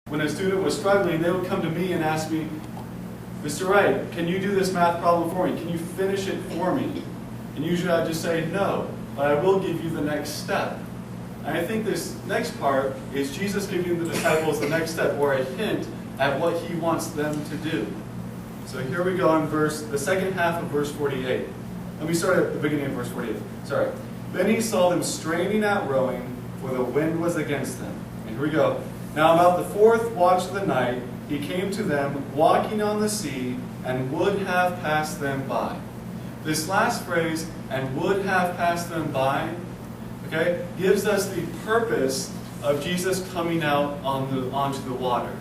When a student was struggling, they would come to me and ask me, Mr. Wright, can you do this math problem for me? Can you finish it for me? And usually I'd just say no, but I will give you the next step. And I think this next part is Jesus giving the disciples the next step, or a hint at what he wants them to do. So here we go in the second half of verse 48. Let me start at the beginning of verse 48. Sorry. Then he saw them straining at rowing, for the wind was against them. And here we go. Now about the fourth watch of the night, he came to them, walking on the sea, and would have passed them by. This last phrase, and would have passed them by, okay, gives us the purpose of Jesus coming out onto the water.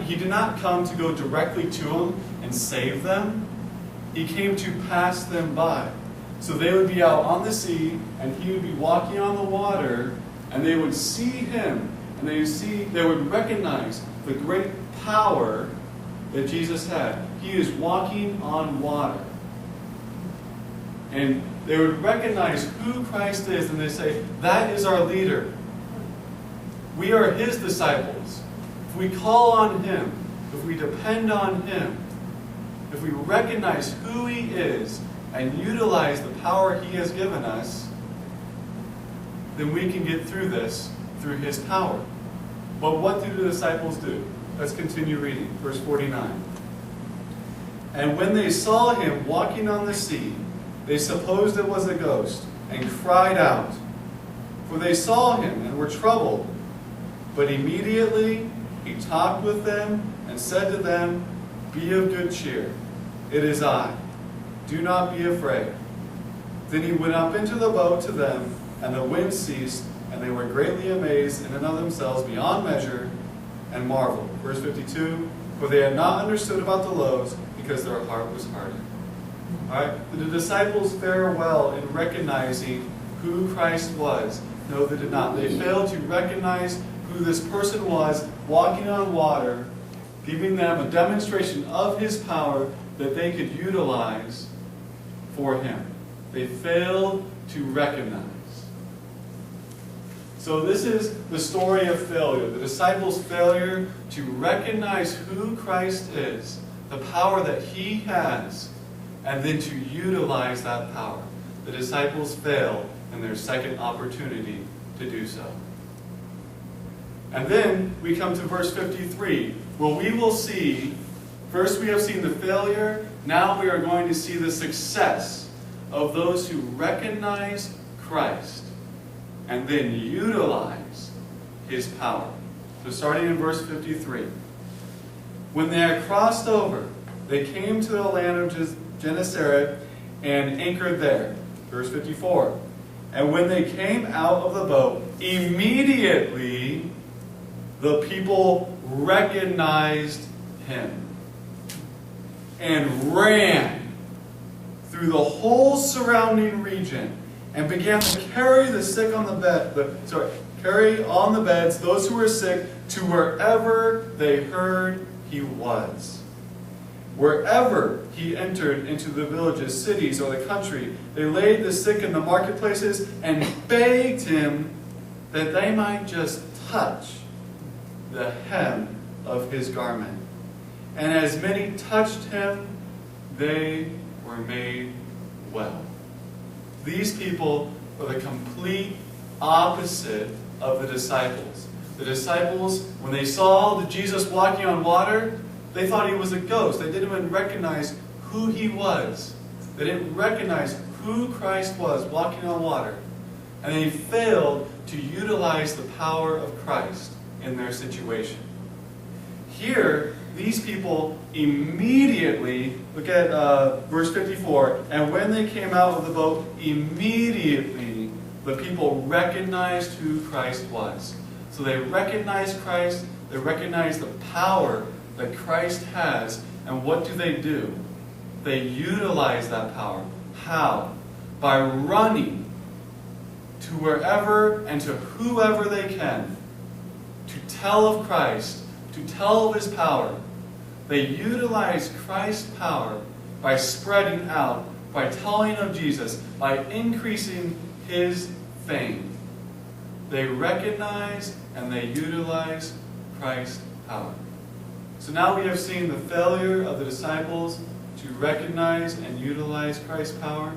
He did not come to go directly to them and save them. He came to pass them by. So they would be out on the sea, and he would be walking on the water, and they would see him, and they would recognize the great power that Jesus had. He is walking on water. And they would recognize who Christ is, and they say, that is our leader. We are his disciples. If we call on him, if we depend on him, if we recognize who he is and utilize the power he has given us, then we can get through this through his power. But what do the disciples do? Let's continue reading. Verse 49. And when they saw him walking on the sea, they supposed it was a ghost, and cried out. For they saw him and were troubled. But immediately he talked with them and said to them, Be of good cheer. It is I. Do not be afraid. Then he went up into the boat to them, and the wind ceased, and they were greatly amazed in and of themselves beyond measure, and marveled. Verse 52, For they had not understood about the loaves, because their heart was hardened. Alright? Did the disciples fare well in recognizing who Christ was? No, they did not. They failed to recognize who this person was, walking on water, giving them a demonstration of his power that they could utilize for him. They failed to recognize. So this is the story of failure. The disciples' failure to recognize who Christ is, the power that he has, and then to utilize that power. The disciples failed in their second opportunity to do so. And then we come to verse 53, where we will see, first we have seen the failure, now we are going to see the success of those who recognize Christ and then utilize his power. So starting in verse 53. When they had crossed over, they came to the land of Gennesaret and anchored there. Verse 54. And when they came out of the boat, immediately the people recognized him and ran through the whole surrounding region and began to carry the sick on the carry on the beds those who were sick to wherever they heard he was. Wherever he entered into the villages, cities, or the country, they laid the sick in the marketplaces and begged him that they might just touch the hem of his garment. And as many touched him, they were made well. These people were the complete opposite of the disciples. The disciples, when they saw Jesus walking on water, they thought he was a ghost. They didn't even recognize who he was. They didn't recognize who Christ was walking on water. And they failed to utilize the power of Christ in their situation. Here, these people immediately, look at verse 54, and when they came out of the boat, immediately the people recognized who Christ was. So they recognized Christ, they recognized the power that Christ has, and what do? They utilize that power. How? By running to wherever and to whoever they can to tell of Christ, to tell of his power. They utilize Christ's power by spreading out, by telling of Jesus, by increasing his fame. They recognize and they utilize Christ's power. So now we have seen the failure of the disciples to recognize and utilize Christ's power.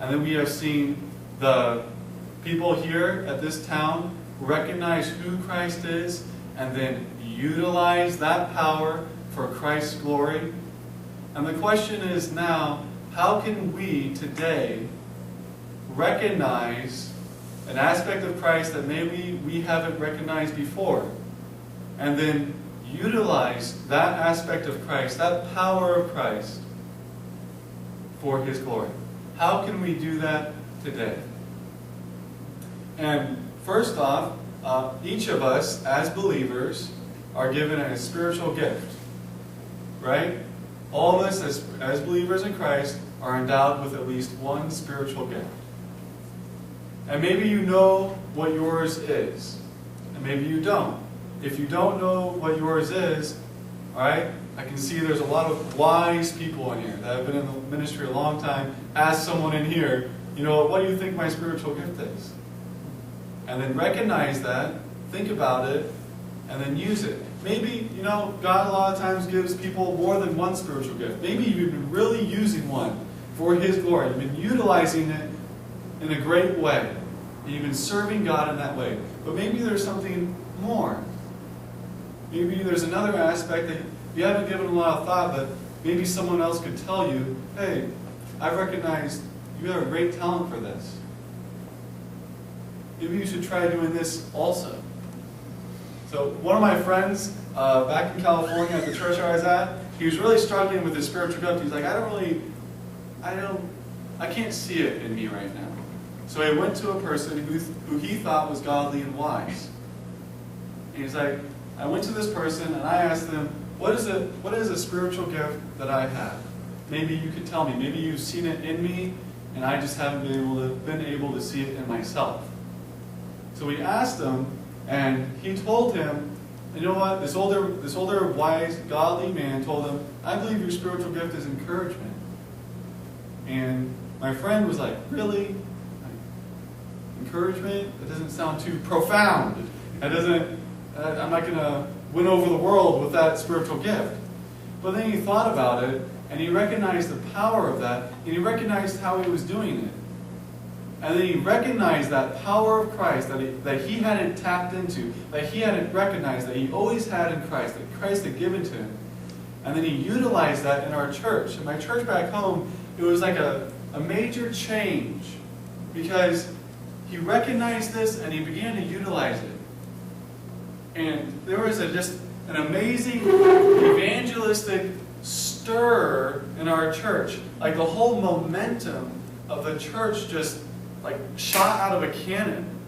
And then we have seen the people here at this town recognize who Christ is and then utilize that power for Christ's glory. And the question is now, how can we today recognize an aspect of Christ that maybe we haven't recognized before, and then utilize that aspect of Christ, that power of Christ, for His glory? How can we do that today? And first off, each of us as believers are given a spiritual gift, right? All of us as believers in Christ are endowed with at least one spiritual gift. And maybe you know what yours is, and maybe you don't. If you don't know what yours is, all right, I can see there's a lot of wise people in here that have been in the ministry a long time. Ask someone in here, you know, what do you think my spiritual gift is? And then recognize that, think about it, and then use it. Maybe, you know, God a lot of times gives people more than one spiritual gift. Maybe you've been really using one for His glory. You've been utilizing it in a great way. And you've been serving God in that way. But maybe there's something more. Maybe there's another aspect that you haven't given a lot of thought, but maybe someone else could tell you, hey, I recognize you have a great talent for this. Maybe you should try doing this also. So one of my friends back in California at the church I was at, he was really struggling with his spiritual gift. He's like, I can't see it in me right now. So he went to a person who he thought was godly and wise. And he's like, I went to this person and I asked them, what is a spiritual gift that I have? Maybe you could tell me. Maybe you've seen it in me and I just haven't been able to see it in myself. So we asked him, and he told him, you know what, this older, wise, godly man told him, I believe your spiritual gift is encouragement. And my friend was like, really? Encouragement? That doesn't sound too profound. I'm not going to win over the world with that spiritual gift. But then he thought about it, and he recognized the power of that, and he recognized how he was doing it. And then he recognized that power of Christ that he hadn't tapped into, that he hadn't recognized, that he always had in Christ, that Christ had given to him. And then he utilized that in our church. In my church back home, it was like a major change, because he recognized this and he began to utilize it. And there was just an amazing evangelistic stir in our church. Like the whole momentum of the church just like shot out of a cannon,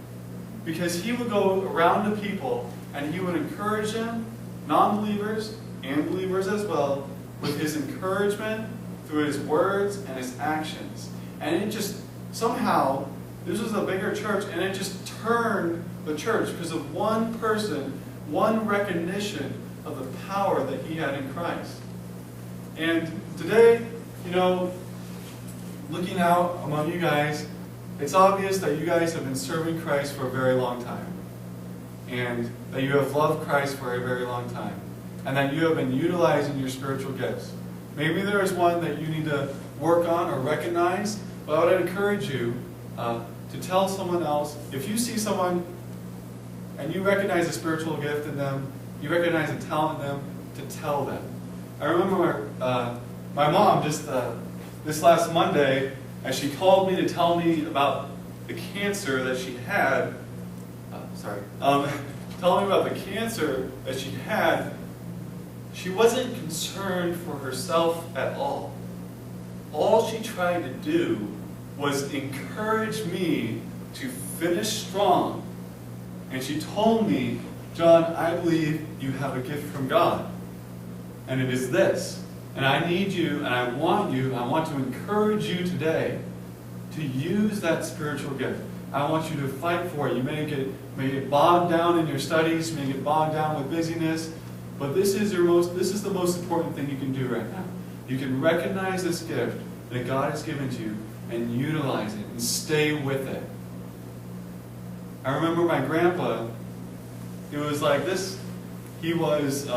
because he would go around to people and he would encourage them, non-believers and believers as well, with his encouragement through his words and his actions. And it just somehow, this was a bigger church, and it just turned the church because of one person, one recognition of the power that he had in Christ. And today, you know, looking out among you guys, it's obvious that you guys have been serving Christ for a very long time, and that you have loved Christ for a very long time, and that you have been utilizing your spiritual gifts. Maybe there is one that you need to work on or recognize, but I would encourage you to tell someone else. If you see someone and you recognize a spiritual gift in them, you recognize a talent in them, to tell them. I remember my mom just this last Monday, as she called me to tell me about the cancer that she had, telling me about the cancer that she had, she wasn't concerned for herself at all. All she tried to do was encourage me to finish strong. And she told me, John, I believe you have a gift from God. And it is this. And I need you, and I want to encourage you today to use that spiritual gift. I want you to fight for it. You may get bogged down in your studies, you may get bogged down with busyness, but this is the most important thing you can do right now. You can recognize this gift that God has given to you and utilize it and stay with it. I remember my grandpa, it was like this, he was